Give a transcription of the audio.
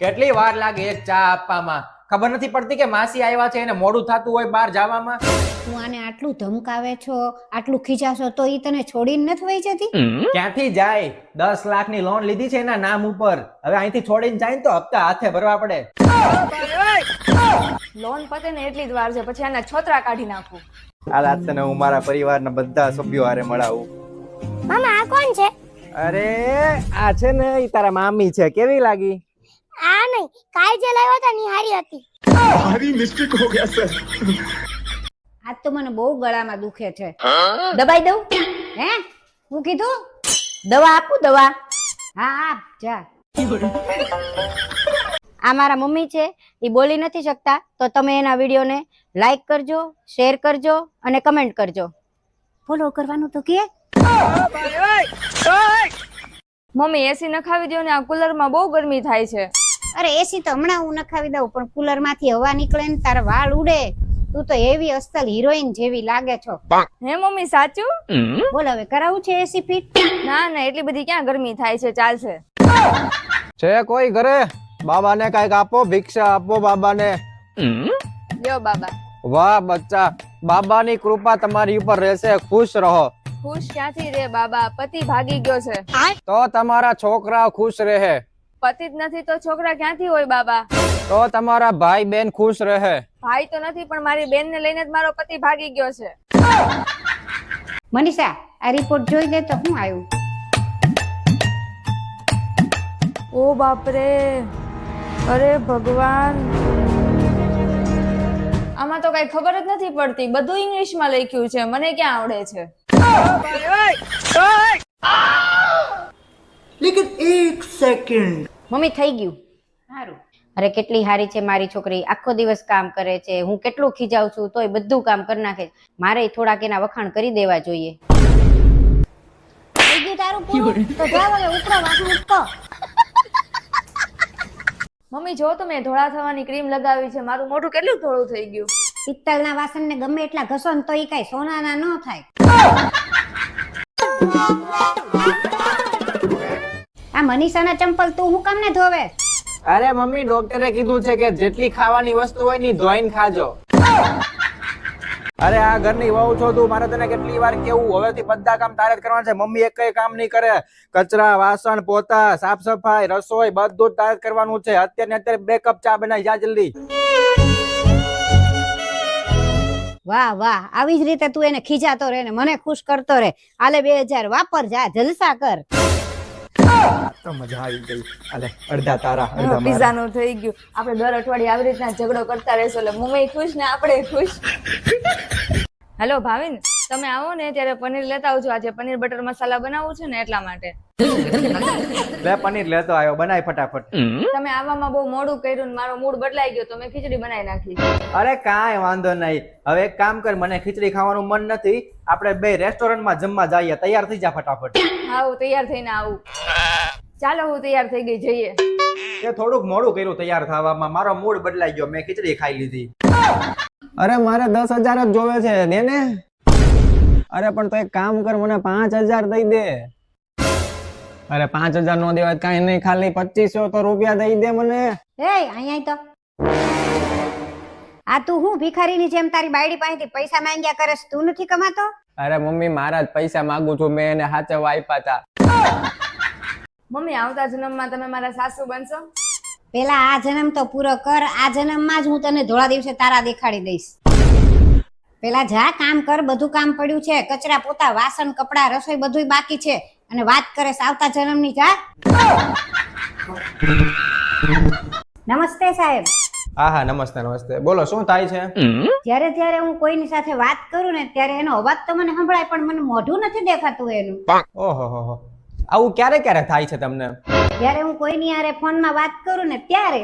કેટલી વાર લાગે એક ચા આપવામાં? ખબર નથી પડતી કે માસી આવ્યા છે એને મોડું થતું હોય બહાર જવામાં. તું આને આટલું ધમકાવે છો, આટલું ખીજાશો તો ઈ તને છોડીને નથી વહી જતી? ક્યાંથી જાય? 10 લાખની લોન લીધી છે એના નામ ઉપર. હવે અહીંથી છોડીને જાય ને તો હપ્તા હાથે ભરવા પડે. લોન પતે ને એટલી જ વાર છે, પછી આના છોતરા કાઢી નાખું. આ રાત તને હું મારા પરિવારના બધા સભ્યો હારે મળાવું. મામા આ કોણ છે? અરે આ છે ને ઈ તારા મામી છે. કેવી લાગી? આ નહીં, કાલ જે લાવ્યો તો નિહારી હતી. भारी मिस्टेक हो गया सर। આજ તો મને બહુ ગળામાં દુખે છે. દબાઈ દઉં? હે હું કીધું? દવા આપું? દવા? હા આપ જા. આ મારા મમ્મી છે, એ બોલી નથી શકતા, તો તમે એના વિડીયોને લાઈક કરજો, શેર કરજો અને કમેન્ટ કરજો. ફોલો કરવાનું તો કે. મમ્મી એસી નખાવી દો ને, આ કુલર માં બહુ ગરમી થાય છે. અરે એસી તો હમણાં હું નખાવી દઉં, પણ કુલર માંથી હવા નીકળે ને તારા વાળ ઉડે. તું તો એવી અસલ હિરોઈન જેવી લાગે છો. હે મમ્મી સાચું? બોલ હવે કરાવું છે એસી ફિટ? ના ના, એટલી બધી ક્યાં ગરમી થાય છે, ચાલશે. છે કોઈ ઘરે? બાબાને કઈક આપો, ભિક્ષા આપો બાબાને. લ્યો બાબા. વાહ બચ્ચા, બાબાની કૃપા તમારી ઉપર રહેશે. ખુશ રહો. ખુશ ક્યાંથી રે બાબા, પતિ ભાગી ગયો છે. તો તમારા છોકરા ખુશ રહે. પતિ જ નથી તો છોકરા ક્યાંથી હોય બાબા? તો તમારા ભાઈ બેન ખુશ રહે. ભાઈ તો નથી, પણ મારી બેન ને લઈને જ મારો પતિ ભાગી ગયો છે. મનીષા આ રિપોર્ટ જોઈ દે તો શું આવ્યું? ઓ બાપરે, અરે ભગવાન, આમાં તો કઈ ખબર જ નથી પડતી. બધું ઇંગ્લિશ માં લખ્યું છે, મને ક્યાં આવડે છે? મમ્મી થઈ ગયું સારું. અરે કેટલી હારી છે મારી છોકરી, આખો દિવસ કામ કરે છે. હું કેટલું ખીજાવું છું તોય બધું કામ કરી નાખે છે. મારે થોડાક એના વખાણ કરી દેવા જોઈએ. થઈ ગયું તારું પૂરું? તો જાવ હવે ઉપરો વાસણ ઉટકો. મમ્મી જો તમે ધોળા થવાની ક્રીમ લગાવી છે, મારું મોઢું કેટલું ધોળું થઈ ગયું. પિત્તળના વાસણને ગમે એટલા ઘસો ને તો ઈ કઈ સોનાના ન થાય. આ મનીષાના ચંપલ તું હું કામ ને ધોવે? અરે મમ્મી, ડોક્ટરે કીધું છે કે જેટલી ખાવાની વસ્તુ હોય ની ધોઈને ખાજો. અરે આ ઘરની વહુ છો તું, મારે તને કેટલી વાર કેવું, હવેથી બધા કામ તારે જ કરવાના છે. મમ્મી એક કઈ કામ નહીં કરે. કચરા, વાસણ, પોતા, સાફ સફાઈ, રસોઈ બધું જ તારે જ કરવાનું છે. અત્યારે 2 કપ ચા બનાવી જા જલ્દી. વાહ વાહ, આવી જ રીતે તું એને ખીજાતો રહે ને મને ખુશ કરતો રહે. આલે 2000 વાપર, જા જલસા કર. તો મજા આવી ગઈ. અલે અડધા તારા અડધા મારા. પીઝા નું થઈ ગયું. આપણે દર અઠવાડિયે આવી રીતના ઝઘડો કરતા રહેશો એટલે મમ્મી ખુશ ને આપણે ખુશ. હેલો ભાવિન, તમે આવો ને ત્યારે પનીર લેતા આવજો. આજે પનીર બટર મસાલા બનાવવું છે ને એટલા માટે. લે પનીર લેતો આવ્યો, બનાય ફટાફટ. તમે આવવામાં બહુ મોડું કર્યું ને મારો મૂડ બદલાઈ ગયો તો મેં ખીચડી બનાવી નાખી. અરે કાંઈ વાંધો નહીં. હવે એક કામ કર, મને ખીચડી ખાવાનું મન નથી. આપણે 2 રેસ્ટોરન્ટમાં જમવા જઈએ. તૈયાર થઈ જા ફટાફટ. હા હું તૈયાર થઈને આવું. ચાલો હું તૈયાર થઈ ગઈ, જઈએ. તે થોડુંક મોડું કર્યું તૈયાર થવામાં. મારો મૂડ બદલાઈ ગયો, મેં ખીચડી ખાઈ લીધી. અરે મારે 10,000 જ જોવે છે, દે ને. અરે પણ તો એક કામ કર, મને 5,000 દઈ દે. અરે 5,000 નો દેવાય કઈ નહીં, ખાલી 2,500 રૂપિયા દઈ દે મને. એ અહીંયા તો આ તું હું ભિખારીની જેમ તારી બાયડી પાસેથી પૈસા માંગ્યા કરસ? તું નથી કમાતો? અરે મમ્મી, મારા જ પૈસા માંગુ છું, મેં એને હાચવવા આપ્યા હતા. મમ્મી આવતા જન્મમાં તમે મારા સાસુ બનશો? પેલા આ જન્મ તો પૂરો કર. આ જન્મમાં જ હું તને ધોળા દિવસે તારા દેખાડી દઈશ. પેલા જા કામ કર, બધું કામ પડ્યું છે. કચરા, પોતા, વાસણ, કપડા, રસોઈ બધુંય બાકી છે. અને વાત કરે આવતા જન્મની. જા. નમસ્તે સાહેબ. હા હા, નમસ્તે નમસ્તે. બોલો શું થાય છે? જ્યારે હું કોઈની સાથે વાત કરું ને ત્યારે એનો અવાજ તો મને સંભળાય, પણ મને મોઢું નથી દેખાતું એનું. ઓહો હો, આવું ક્યારે ક્યારે થાય છે તમને? જ્યારે હું કોઈની હારે ફોનમાં વાત કરું ને ત્યારે